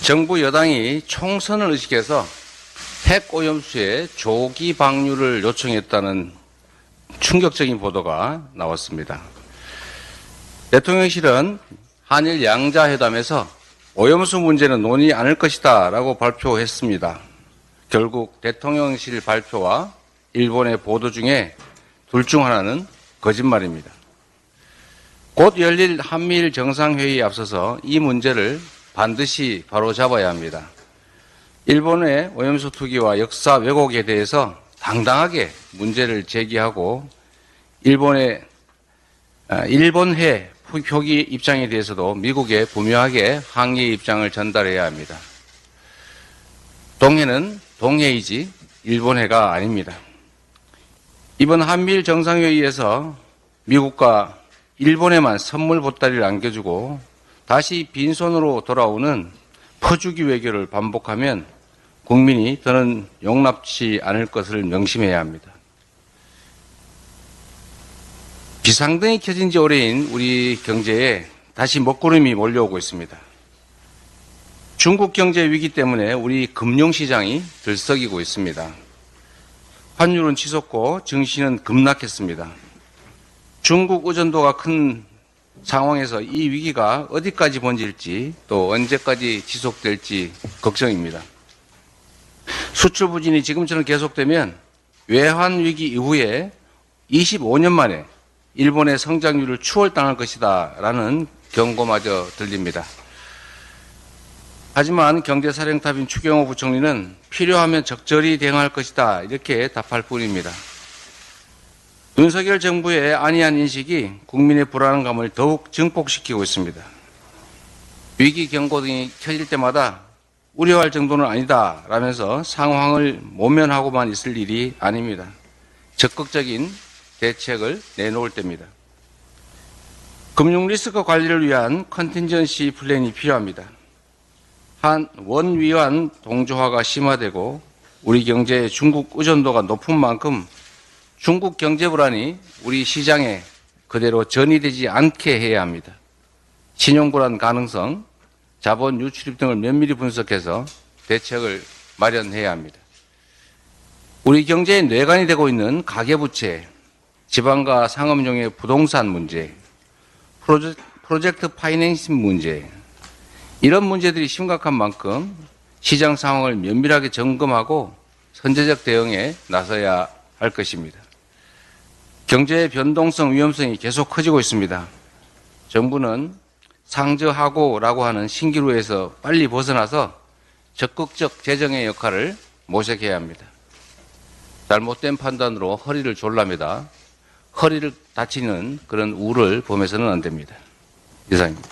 정부 여당이 총선을 의식해서 핵오염수의 조기 방류를 요청했다는 충격적인 보도가 나왔습니다. 대통령실은 한일 양자회담에서 오염수 문제는 논의 않을 것이다 라고 발표했습니다. 결국 대통령실 발표와 일본의 보도 중에 둘 중 하나는 거짓말입니다. 곧 열릴 한미일 정상회의에 앞서서 이 문제를 반드시 바로잡아야 합니다. 일본의 오염수 투기와 역사 왜곡에 대해서 당당하게 문제를 제기하고 일본해 표기 입장에 대해서도 미국에 분명하게 항의 입장을 전달해야 합니다. 동해는 동해이지 일본해가 아닙니다. 이번 한미일 정상회의에서 미국과 일본에만 선물 보따리를 안겨주고 다시 빈손으로 돌아오는 퍼주기 외교를 반복하면 국민이 더는 용납치 않을 것을 명심해야 합니다. 비상등이 켜진 지 오래인 우리 경제에 다시 먹구름이 몰려오고 있습니다. 중국 경제 위기 때문에 우리 금융시장이 들썩이고 있습니다. 환율은 치솟고 증시는 급락했습니다. 중국 의존도가 큰 상황에서 이 위기가 어디까지 번질지 또 언제까지 지속될지 걱정입니다. 수출 부진이 지금처럼 계속되면 외환 위기 이후에 25년 만에 일본의 성장률을 추월당할 것이다 라는 경고마저 들립니다. 하지만 경제사령탑인 추경호 부총리는 필요하면 적절히 대응할 것이다 이렇게 답할 뿐입니다. 윤석열 정부의 안이한 인식이 국민의 불안감을 더욱 증폭시키고 있습니다. 위기 경고등이 켜질 때마다 우려할 정도는 아니다 라면서 상황을 모면하고만 있을 일이 아닙니다. 적극적인 대책을 내놓을 때입니다. 금융 리스크 관리를 위한 컨틴전시 플랜이 필요합니다. 한 원위안 동조화가 심화되고 우리 경제의 중국 의존도가 높은 만큼 중국 경제 불안이 우리 시장에 그대로 전이되지 않게 해야 합니다. 신용불안 가능성, 자본 유출입 등을 면밀히 분석해서 대책을 마련해야 합니다. 우리 경제의 뇌관이 되고 있는 가계부채, 지방과 상업용의 부동산 문제, 프로젝트 파이낸싱 문제, 이런 문제들이 심각한 만큼 시장 상황을 면밀하게 점검하고 선제적 대응에 나서야 할 것입니다. 경제의 변동성 위험성이 계속 커지고 있습니다. 정부는 상저하고라고 하는 신기루에서 빨리 벗어나서 적극적 재정의 역할을 모색해야 합니다. 잘못된 판단으로 허리를 졸라매다 허리를 다치는 그런 우를 범해서는 안 됩니다. 이상입니다.